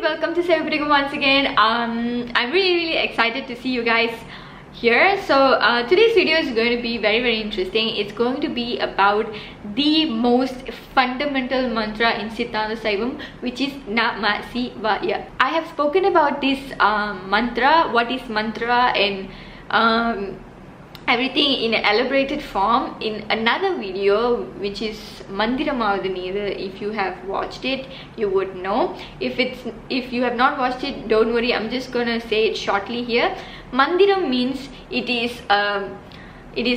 welcome to Saivism once again. I'm really excited to see you guys here. So today's video is going to be very interesting. It's going to be about the most fundamental mantra in Siddhanta Saivam, which is NaMaSiVaYa. I have spoken about this mantra, what is mantra, and everything in an elaborated form in another video, which is Mandiramavadaniru. If you have watched it, you would know. If you have not watched it, don't worry, I'm just gonna say it shortly here. Mandiram means it is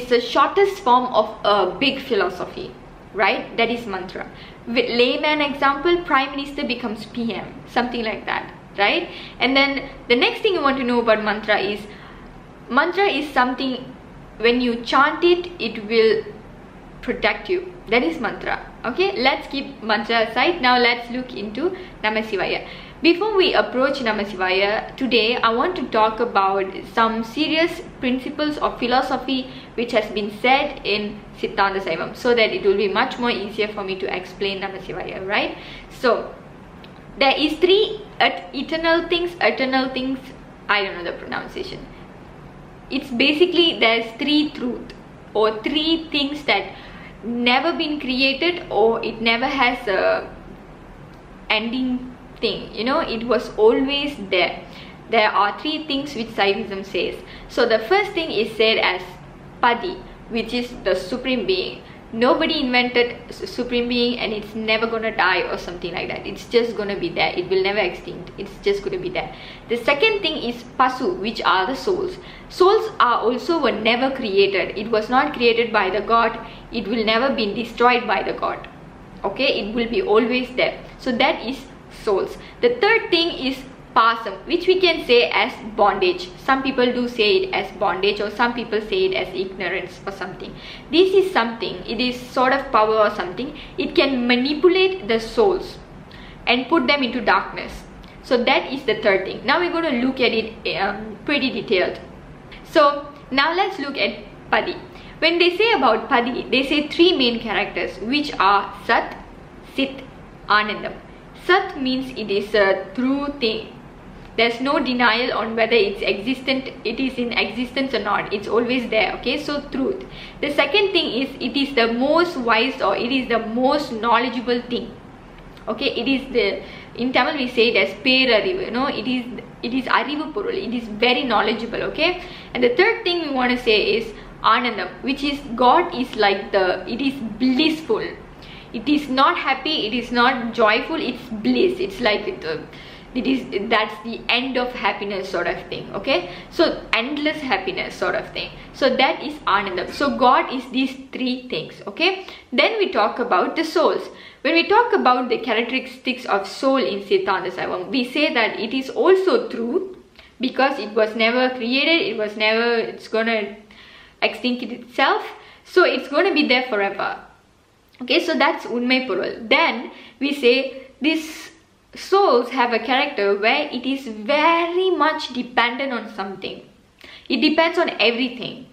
the shortest form of a big philosophy, right? That is mantra. With layman example, Prime Minister becomes PM, something like that, right? And then the next thing you want to know about mantra is something, when you chant it, it will protect you. That is mantra. Okay, let's keep mantra aside. Now let's look into NaMaSiVaYa. Before we approach NaMaSiVaYa, today I want to talk about some serious principles of philosophy which has been said in Siddhanta Saivam, so that it will be much more easier for me to explain NaMaSiVaYa, right? So there is three eternal things, I don't know the pronunciation. It's basically, there's three truth or three things that never been created, or it never has a ending thing, you know, it was always there. There are three things which Saivism says. So the first thing is said as Padi, which is the supreme being. Nobody invented supreme being, and it's never gonna die or something like that. It's just gonna be there. It will never extinct. It's just gonna be there. The second thing is Pasu, which are the souls. Souls were never created. It was not created by the God. It will never be destroyed by the God. Okay, it will be always there. So that is souls. The third thing is Pasam, which we can say as bondage. Some people do say it as bondage, or some people say it as ignorance or something. This is something, it is sort of power or something. It can manipulate the souls and put them into darkness. So that is the third thing. Now we're going to look at it pretty detailed. So now let's look at Padi. When they say about Padi, they say three main characters, which are Sat, Sit, Aanandam. Sat means it is a true thing. There's no denial on whether it's existent, it is in existence or not. It's always there. Okay, so truth. The second thing is it is the most wise, or it is the most knowledgeable thing. Okay, it is the, in Tamil we say it as perarivu, you know, it is arivu porul, it is very knowledgeable. Okay, and the third thing we want to say is Aanandam, which is God is like it is blissful. It is not happy, it is not joyful, it's bliss. It's like that's the end of happiness sort of thing. Okay, so endless happiness sort of thing. So that is Aanandam. So God is these three things. Okay, then we talk about the souls. When we talk about the characteristics of soul in Siddhanta Saivam, we say that it is also true, because it was never created, it's gonna extinct itself, so it's gonna be there forever. Okay, so that's Unmai Porul. Then we say these souls have a character where it is very much dependent on something. It depends on everything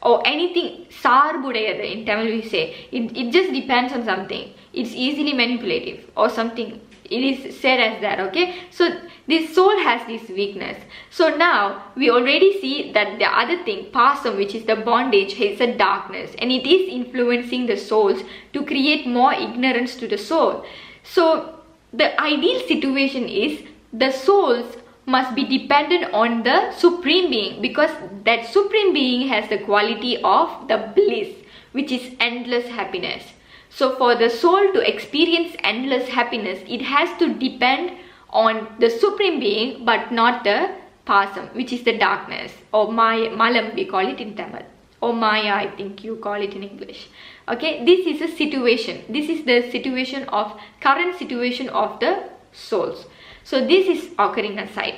or anything. Saarbudayadu in Tamil we say. It just depends on something. It's easily manipulative or something. It is said as that. Okay, so this soul has this weakness. So now we already see that the other thing, Pasam, which is the bondage, has a darkness, and it is influencing the souls to create more ignorance to the soul. So the ideal situation is the souls must be dependent on the supreme being, because that supreme being has the quality of the bliss, which is endless happiness. So for the soul to experience endless happiness, it has to depend on the supreme being, but not the Pasam, which is the darkness, or Malam we call it in Tamil, or Maya I think you call it in English. Okay, this is a situation. This is the situation of, current situation of the souls. So this is occurring aside.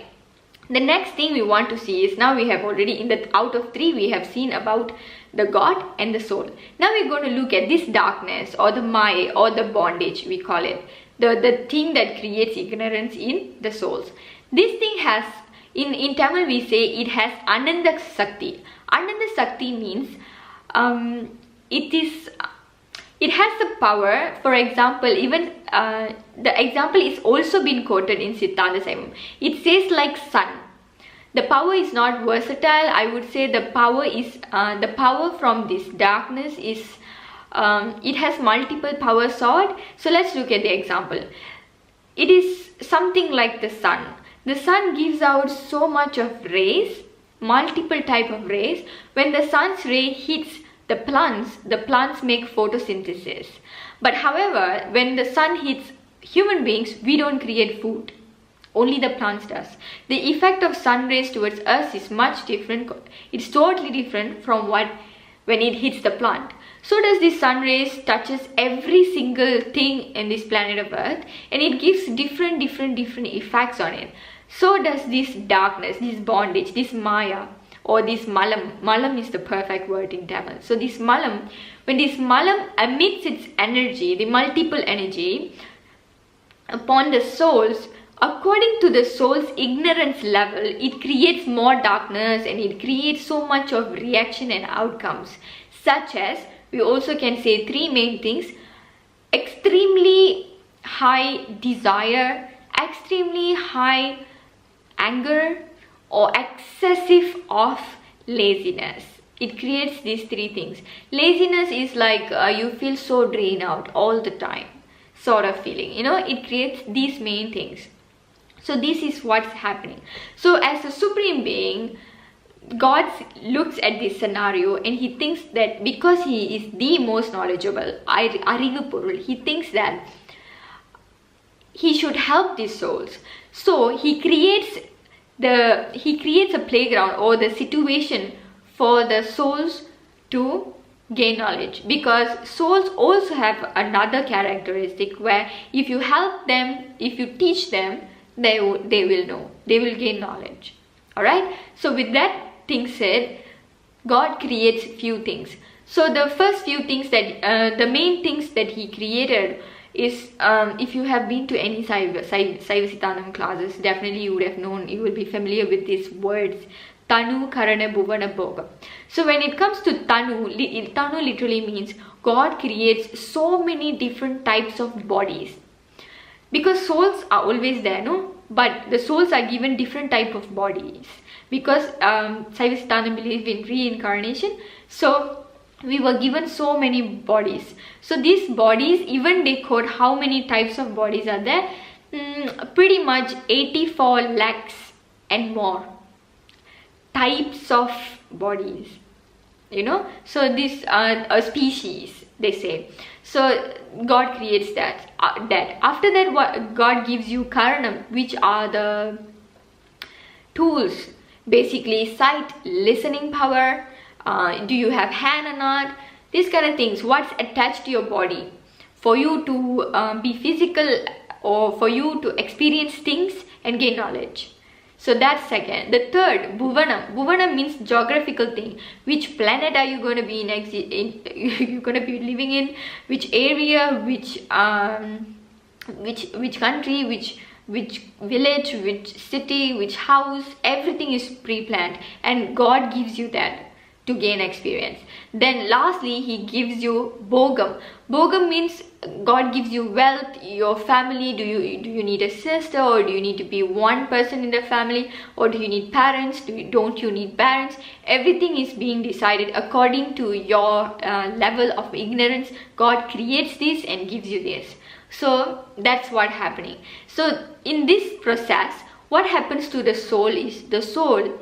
The next thing we want to see is, now we have already, out of three we have seen about the God and the soul. Now we're going to look at this darkness, or the Maya, or the bondage we call it, the thing that creates ignorance in the souls. This thing has, in Tamil we say it has Ananda Sakti. Ananda Sakti means it is It has the power. For example, even the example is also been quoted in Siddhanta Saivam. It says like sun. The power is not versatile. I would say the power is the power from this darkness is it has multiple power sword. So let's look at the example. It is something like the sun. The sun gives out so much of rays, multiple type of rays. When the sun's ray hits the plants make photosynthesis. But however, when the sun hits human beings, we don't create food. Only the plants does. The effect of sun rays towards us is much different. It's totally different from what when it hits the plant. So does the sun rays touches every single thing in this planet of Earth, and it gives different effects on it. So does this darkness, this bondage, this Maya, or this Malam. Malam is the perfect word in Tamil. So this Malam, when this Malam emits its energy, the multiple energy upon the souls, according to the soul's ignorance level, it creates more darkness and it creates so much of reaction and outcomes, such as, we also can say three main things: extremely high desire, extremely high anger, or excessive of laziness. It creates these three things. Laziness is like you feel so drained out all the time sort of feeling, you know. It creates these main things. So this is what's happening. So as a supreme being, God looks at this scenario and he thinks that because he is the most knowledgeable, he thinks that he should help these souls. So he creates a playground or the situation for the souls to gain knowledge, because souls also have another characteristic where if you help them, if you teach them, they will know, they will gain knowledge. All right. So with that thing said, God creates few things. So the first few things that the main things that he created is, if you have been to any Saivism classes, definitely you would have known, you will be familiar with these words: Tanu, Karana, Bhuvana, Bhoga. So when it comes to Tanu literally means God creates so many different types of bodies. Because souls are always there, no? But the souls are given different type of bodies. Because Saivism believes in reincarnation. So we were given so many bodies. So these bodies, even they quote how many types of bodies are there. Pretty much 84 lakhs and more types of bodies, you know. So this a species, they say. So God creates that. After that, what God gives you karanam, which are the tools, basically sight, listening power, do you have hand or not, these kind of things, what's attached to your body for you to be physical or for you to experience things and gain knowledge. So that's second. The third, Bhuvanam. Bhuvanam means geographical thing. Which planet are you going to be you're going to be living in? Which area? Which country? Which village? Which city? Which house? Everything is pre-planned, and God gives you that to gain experience. Then lastly, he gives you Bhogam. Bhogam means God gives you wealth, your family. Do you need a sister, or do you need to be one person in the family, or do you need parents? Don't you need parents? Everything is being decided according to your level of ignorance. God creates this and gives you this. So that's what's happening. So in this process, what happens to the soul is, the soul,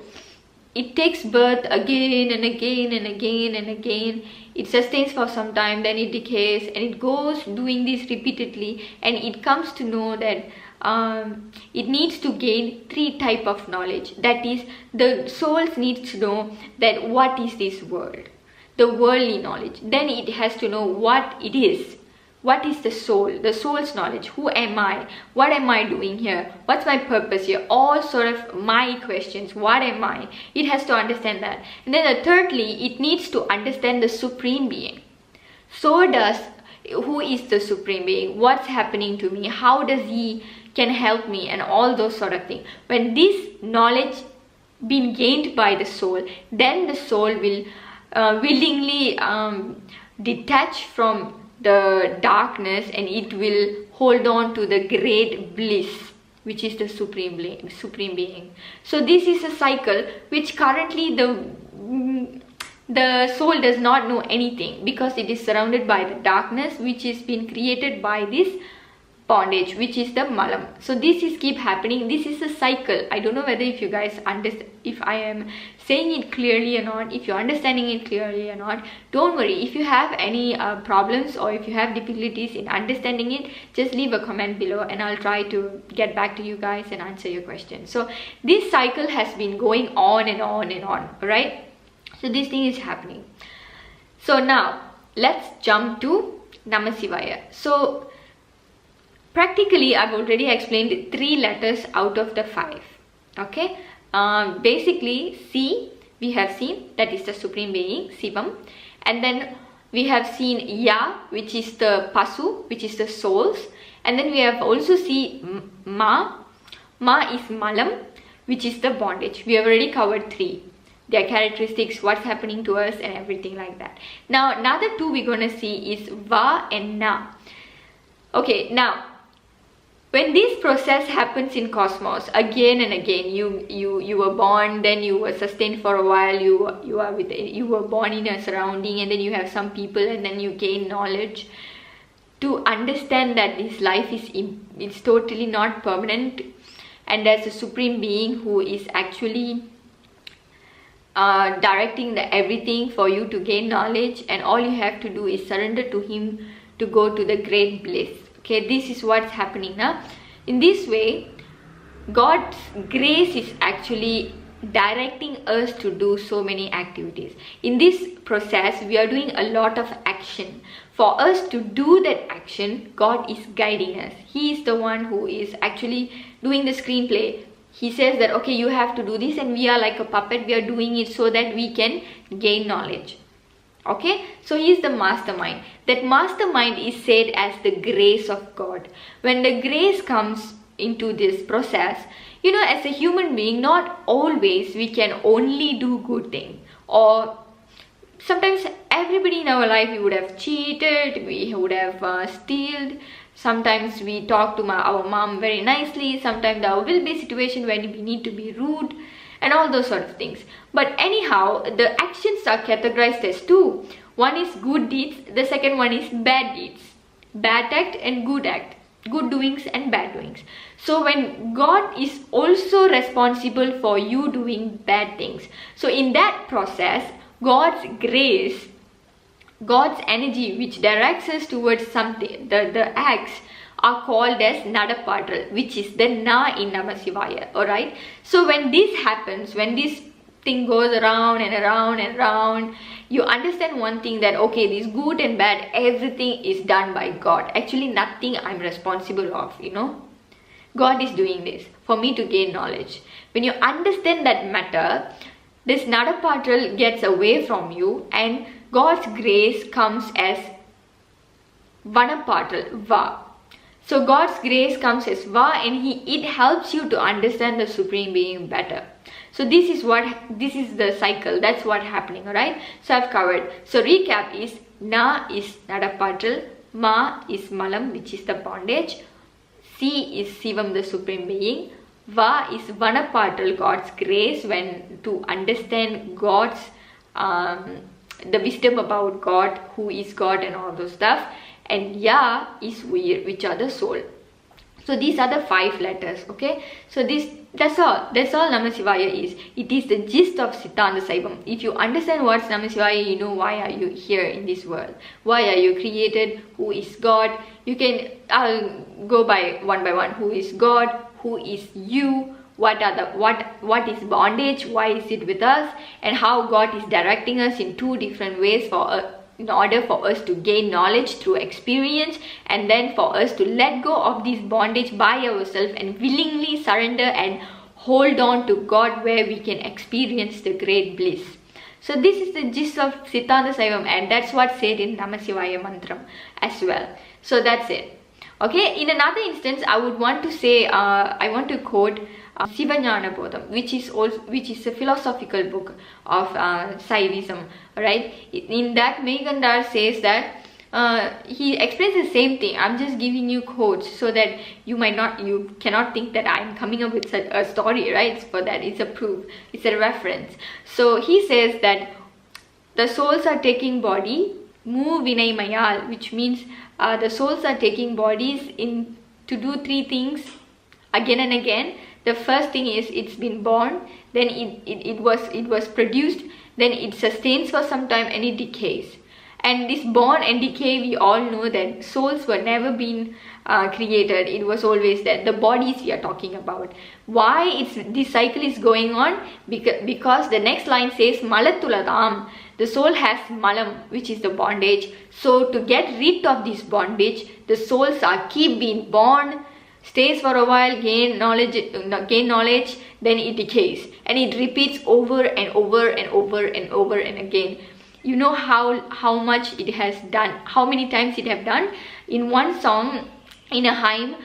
it takes birth again and again and again and again. It sustains for some time, then it decays, and it goes doing this repeatedly, and it comes to know that it needs to gain three type of knowledge. That is, the souls needs to know that what is this world, the worldly knowledge. Then it has to know what it is. What is the soul's knowledge? Who am I? What am I doing here? What's my purpose here? All sort of my questions. What am I? It has to understand that. And then thirdly, it needs to understand the Supreme Being. So does, who is the Supreme Being? What's happening to me? How does he can help me? And all those sort of things. When this knowledge been gained by the soul, then the soul will willingly detach from the darkness, and it will hold on to the great bliss, which is the supreme being. So this is a cycle which currently the soul does not know anything, because it is surrounded by the darkness which is been created by this bondage, which is the Malam. So this is keep happening. This is a cycle. I don't know whether if you guys understand, if I am saying it clearly or not, if you're understanding it clearly or not. Don't worry, if you have any problems, or if you have difficulties in understanding it, just leave a comment below and I'll try to get back to you guys and answer your questions. So this cycle has been going on and on and on, alright? So this thing is happening. So now let's jump to NaMaSiVaYa. So practically I've already explained 3 letters out of the 5. Okay, basically C we have seen, that is the supreme being Sivam, and then we have seen Ya, which is the Pasu, which is the souls, and then we have also seen Ma is Malam, which is the bondage. We have already covered 3, their characteristics, what's happening to us and everything like that. Now another 2 we're gonna see is Va and Na. Okay, now when this process happens in cosmos again and again, you were born, then you were sustained for a while, you were born in a surrounding, and then you have some people, and then you gain knowledge to understand that this life is it's totally not permanent, and there's a supreme being who is actually directing everything for you to gain knowledge, and all you have to do is surrender to him to go to the great bliss. Okay, this is what's happening now. In this way, God's grace is actually directing us to do so many activities. In this process, we are doing a lot of action. For us to do that action, God is guiding us. He is the one who is actually doing the screenplay. He says that, okay, you have to do this, and we are like a puppet. We are doing it so that we can gain knowledge. Okay, so he is the mastermind. That mastermind is said as the grace of God. When the grace comes into this process, you know, as a human being, not always we can only do good thing, or sometimes everybody in our life, we would have cheated, we would have stealed. Sometimes we talk to our mom very nicely. Sometimes there will be a situation where we need to be rude and all those sort of things. But anyhow, the actions are categorized as 2. One is good deeds, the second one is bad deeds. Bad act and good act. Good doings and bad doings. So when God is also responsible for you doing bad things, so in that process, God's grace, God's energy which directs us towards something, the acts are called as Nadapaattral, which is the Na in NaMaSiVaYa. Alright, so when this happens, when this thing goes around and around and around, you understand one thing, that okay, this good and bad, everything is done by God. Actually nothing I'm responsible of, you know. God is doing this for me to gain knowledge. When you understand that matter, this Nadapaattral gets away from you, and God's grace comes as Vanapaatral, Va. So God's grace comes as Va, and it helps you to understand the supreme being better. So this is the cycle. That's what happening, alright? So I've covered. So recap is Na is Nadapaattral, Ma is Malam, which is the bondage, C is Sivam, the supreme being, Va is Vanapaatral, God's grace, when to understand God's the wisdom about God, who is God and all those stuff, and Ya is Uyir, which are the soul. So these are the 5 letters. Okay, so that's all NaMaSiVaYa is. It is the gist of Siddhanta Saivam. If you understand what's NaMaSiVaYa, you know why are you here in this world, why are you created, who is God. I'll go by one, who is God, who is you, what is bondage, why is it with us, and how God is directing us in 2 different ways in order for us to gain knowledge through experience, and then for us to let go of this bondage by ourselves and willingly surrender and hold on to God, where we can experience the great bliss. So this is the gist of Siddhanta Saivam, and that's what's said in NaMaSiVaYa mantram as well. So that's it. Okay, in another instance, I would want to say, I want to quote Sivajnana Bodham, which is a philosophical book of Saivism, right? In that, Meghgandhar says that he explains the same thing. I'm just giving you quotes so that you cannot think that I'm coming up with a story, right? For that, it's a proof, it's a reference. So he says that the souls are taking body, mu vinay mayal, which means the souls are taking bodies in to do 3 things again and again. The first thing is it's been born, then it was produced, then it sustains for some time and it decays. And this born and decay, we all know that souls were never been created. It was always that the bodies we are talking about. Why this cycle is going on? Because the next line says Malattuladam. The soul has Malam, which is the bondage. So to get rid of this bondage, the souls keep being born, stays for a while, gain knowledge, then it decays, and it repeats over and over and over and over and again. You know how much it has done, how many times it have done. In one song, in a hymn,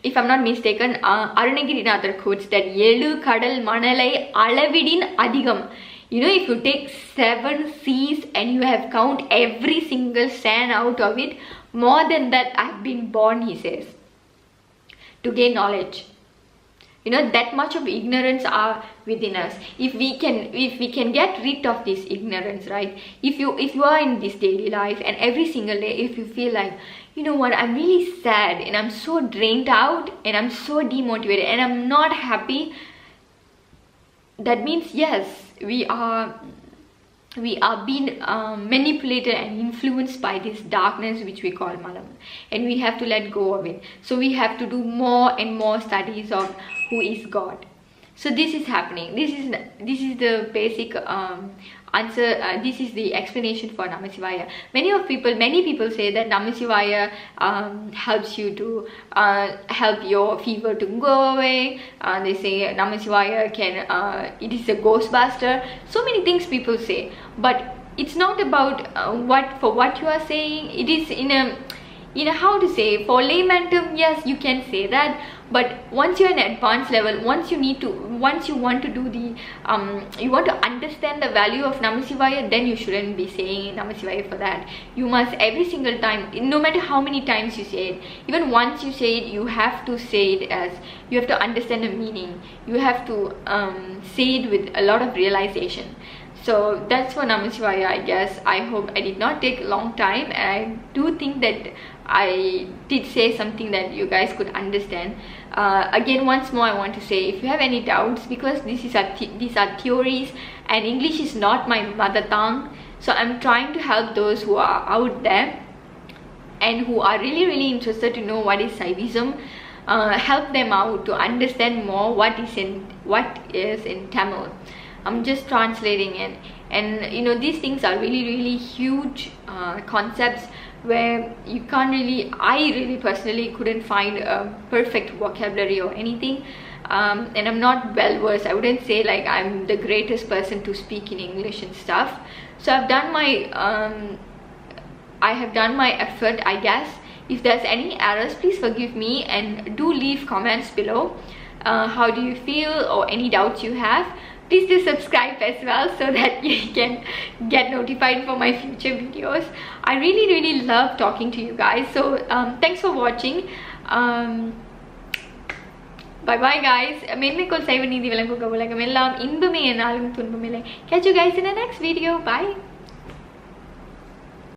if I'm not mistaken, Arunagirinathar quotes that Yelu kadal manalai alavidin adigam. You know, if you take 7 seas and you have count every single sand out of it, more than that I've been born, he says, to gain knowledge. You know, that much of ignorance are within us. If we can get rid of this ignorance, right? If you are in this daily life and every single day, if you feel like, you know what, I'm really sad and I'm so drained out and I'm so demotivated and I'm not happy, that means yes, we are being manipulated and influenced by this darkness which we call Malam, and we have to let go of it. So we have to do more and more studies of who is God. So this is happening. This is the basic answer. This is the explanation for NaMaSiVaYa. Many people say that NaMaSiVaYa helps you to help your fever to go away. They say NaMaSiVaYa can it is a ghostbuster. So many things people say, but it's not about what you are saying. It is in a how to say, for layman term, yes, you can say that. But once you're in advanced level, once you want to do the you want to understand the value of NaMaSiVaYa, then you shouldn't be saying NaMaSiVaYa for that. You must every single time, no matter how many times you say it, even once you say it, you have to say it as, you have to understand the meaning. You have to say it with a lot of realization. So that's for NaMaSiVaYa, I guess. I hope I did not take a long time, and I do think that I did say something that you guys could understand. Again, once more, I want to say, if you have any doubts, because these are theories and English is not my mother tongue, so I'm trying to help those who are out there and who are really interested to know what is Saivism, help them out to understand more what is in Tamil. I'm just translating it, and you know, these things are really huge concepts where you can't really, I really personally couldn't find a perfect vocabulary or anything, and I'm not well versed. I wouldn't say like I'm the greatest person to speak in English and stuff. So I've done my effort, I guess. If there's any errors, please forgive me, and do leave comments below. How do you feel, or any doubts you have? Please do subscribe as well so that you can get notified for my future videos. I really love talking to you guys. So thanks for watching. Bye bye guys. Catch you guys in the next video. Bye.